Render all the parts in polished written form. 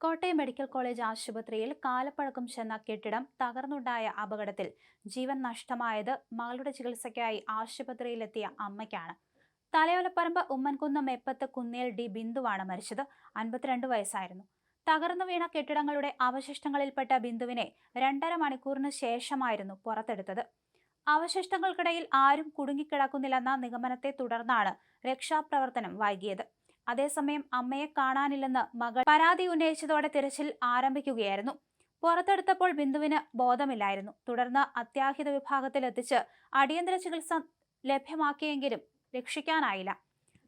Kottayam medical college ആശുപത്രിയിൽ കാലപ്പഴക്കം ചെന്ന കെട്ടിടം തകർന്നുണ്ടായ അപകടത്തിൽ ജീവൻ നഷ്ടമായത് മകളുടെ ചികിത്സയ്ക്കായി ആശുപത്രിയിലെത്തിയ അമ്മയ്ക്കാണ്. തലയോലപ്പറമ്പ് ഉമ്മൻകുന്ന് മെപ്പത്ത് കുന്നേൽ ഡി ബിന്ദുവാണ് മരിച്ചത്. 52 വയസ്സായിരുന്നു. തകർന്നു വീണ കെട്ടിടങ്ങളുടെ അവശിഷ്ടങ്ങളിൽപ്പെട്ട ബിന്ദുവിനെ 2.5 മണിക്കൂറിന് ശേഷമായിരുന്നു പുറത്തെടുത്തത്. അവശിഷ്ടങ്ങൾക്കിടയിൽ ആരും കുടുങ്ങിക്കിടക്കുന്നില്ലെന്ന നിഗമനത്തെ തുടർന്നാണ് രക്ഷാപ്രവർത്തനം വൈകിയത്. അതേസമയം അമ്മയെ കാണാനില്ലെന്ന് മകൾ പരാതി ഉന്നയിച്ചതോടെ തിരച്ചിൽ ആരംഭിക്കുകയായിരുന്നു. പുറത്തെടുത്തപ്പോൾ ബിന്ദുവിന് ബോധമില്ലായിരുന്നു. തുടർന്ന് അത്യാഹിത വിഭാഗത്തിൽ എത്തിച്ച് അടിയന്തര ചികിത്സ ലഭ്യമാക്കിയെങ്കിലും രക്ഷിക്കാനായില്ല.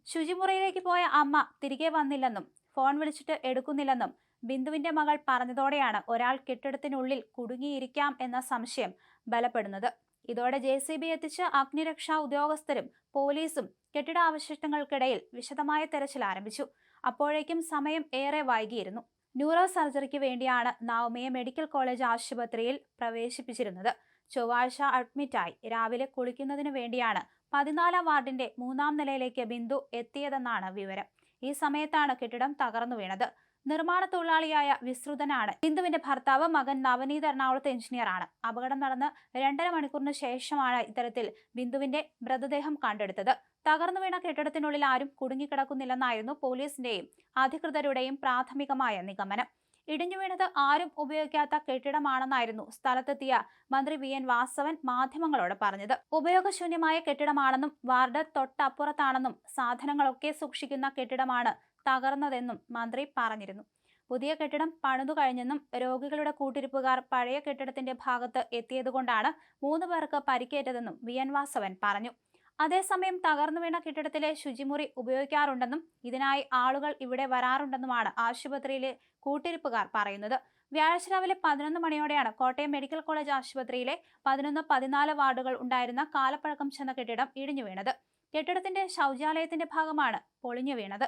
ശുചിമുറിയിലേക്ക് പോയ അമ്മ തിരികെ വന്നില്ലെന്നും ഫോൺ വിളിച്ചിട്ട് എടുക്കുന്നില്ലെന്നും ബിന്ദുവിന്റെ മകൾ പറഞ്ഞതോടെയാണ് ഒരാൾ കെട്ടിടത്തിനുള്ളിൽ കുടുങ്ങിയിരിക്കാം എന്ന സംശയം ബലപ്പെടുന്നത്. ഇതോടെ JCB എത്തിച്ച് അഗ്നിരക്ഷാ ഉദ്യോഗസ്ഥരും പോലീസും കെട്ടിടാവശിഷ്ടങ്ങൾക്കിടയിൽ വിശദമായ തെരച്ചിൽ ആരംഭിച്ചു. അപ്പോഴേക്കും സമയം ഏറെ വൈകിയിരുന്നു. ന്യൂറോ സർജറിക്ക് വേണ്ടിയാണ് നവമിയെ മെഡിക്കൽ കോളേജ് ആശുപത്രിയിൽ പ്രവേശിപ്പിച്ചിരുന്നത്. ചൊവ്വാഴ്ച അഡ്മിറ്റായി. രാവിലെ കുളിക്കുന്നതിന് വേണ്ടിയാണ് 14-ാം വാർഡിന്റെ 3-ാം നിലയിലേക്ക് ബിന്ദു എത്തിയതെന്നാണ് വിവരം. ഈ സമയത്താണ് കെട്ടിടം തകർന്നു വീണത്. നിർമ്മാണ തൊഴിലാളിയായ വിശ്രുതനാണ് ബിന്ദുവിന്റെ ഭർത്താവ്. മകൻ നവനീത് എറണാകുളത്ത് എഞ്ചിനീയറാണ്. അപകടം നടന്ന് 2.5 മണിക്കൂറിന് ശേഷമാണ് ഇത്തരത്തിൽ ബിന്ദുവിന്റെ മൃതദേഹം കണ്ടെടുത്തത്. തകർന്നു വീണ കെട്ടിടത്തിനുള്ളിൽ ആരും കുടുങ്ങിക്കിടക്കുന്നില്ലെന്നായിരുന്നു പോലീസിന്റെയും അധികൃതരുടെയും പ്രാഥമികമായ നിഗമനം. ഇടിഞ്ഞു വീണത് ആരും ഉപയോഗിക്കാത്ത കെട്ടിടമാണെന്നായിരുന്നു സ്ഥലത്തെത്തിയ മന്ത്രി VN വാസവൻ മാധ്യമങ്ങളോട് പറഞ്ഞത്. ഉപയോഗശൂന്യമായ കെട്ടിടമാണെന്നും വാർഡ് തൊട്ടപ്പുറത്താണെന്നും സാധനങ്ങളൊക്കെ സൂക്ഷിക്കുന്ന കെട്ടിടമാണ് തകർന്നതെന്നും മന്ത്രി പറഞ്ഞിരുന്നു. പുതിയ കെട്ടിടം പണിതു കഴിഞ്ഞെന്നും രോഗികളുടെ കൂട്ടിരിപ്പുകാർ പഴയ കെട്ടിടത്തിന്റെ ഭാഗത്ത് എത്തിയതുകൊണ്ടാണ് 3 പേർക്ക് പരിക്കേറ്റതെന്നും VN വാസവൻ പറഞ്ഞു. അതേസമയം തകർന്നു വീണ കെട്ടിടത്തിലെ ശുചിമുറി ഉപയോഗിക്കാറുണ്ടെന്നും ഇതിനായി ആളുകൾ ഇവിടെ വരാറുണ്ടെന്നുമാണ് ആശുപത്രിയിലെ കൂട്ടിരിപ്പുകാർ പറയുന്നത്. വ്യാഴാഴ്ച രാവിലെ 11 മണിയോടെയാണ് കോട്ടയം മെഡിക്കൽ കോളേജ് ആശുപത്രിയിലെ 11, 14 വാർഡുകൾ ഉണ്ടായിരുന്ന കാലപ്പഴക്കം ചെന്ന കെട്ടിടം ഇടിഞ്ഞു വീണത്. കെട്ടിടത്തിന്റെ ശൗചാലയത്തിന്റെ ഭാഗമാണ് പൊളിഞ്ഞു വീണത്.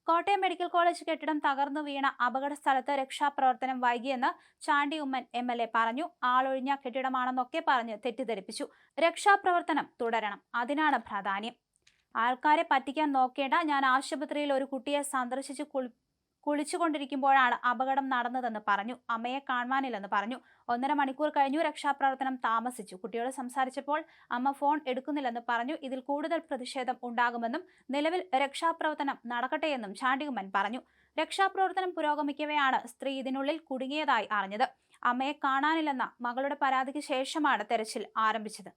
കോട്ടയം മെഡിക്കൽ കോളേജ് കെട്ടിടം തകർന്നു വീണ അപകട സ്ഥലത്ത് രക്ഷാപ്രവർത്തനം വൈകിയെന്ന് ചാണ്ടി ഉമ്മൻ MLA പറഞ്ഞു. ആളൊഴിഞ്ഞ കെട്ടിടമാണെന്നൊക്കെ പറഞ്ഞ് തെറ്റിദ്ധരിപ്പിച്ചു. രക്ഷാപ്രവർത്തനം തുടരണം, അതിനാണ് പ്രാധാന്യം. ആൾക്കാരെ പറ്റിക്കാൻ നോക്കേണ്ട. ഞാൻ ആശുപത്രിയിൽ ഒരു കുട്ടിയെ സന്ദർശിച്ച് കുളിച്ചുകൊണ്ടിരിക്കുമ്പോഴാണ് അപകടം നടന്നതെന്ന് പറഞ്ഞു. അമ്മയെ കാണാനില്ലെന്ന് പറഞ്ഞു. 1.5 മണിക്കൂർ കഴിഞ്ഞു. രക്ഷാപ്രവർത്തനം താമസിച്ചു. കുട്ടിയോട് സംസാരിച്ചപ്പോൾ അമ്മ ഫോൺ എടുക്കുന്നില്ലെന്ന് പറഞ്ഞു. ഇതിൽ കൂടുതൽ പ്രതിഷേധം ഉണ്ടാകുമെന്നും നിലവിൽ രക്ഷാപ്രവർത്തനം നടക്കട്ടെയെന്നും ചാണ്ടിയുമ്മൻ പറഞ്ഞു. രക്ഷാപ്രവർത്തനം പുരോഗമിക്കവെയാണ് സ്ത്രീ ഇതിനുള്ളിൽ കുടുങ്ങിയതായി അറിഞ്ഞത്. അമ്മയെ കാണാനില്ലെന്ന മകളുടെ പരാതിക്ക് ശേഷമാണ് തെരച്ചിൽ ആരംഭിച്ചത്.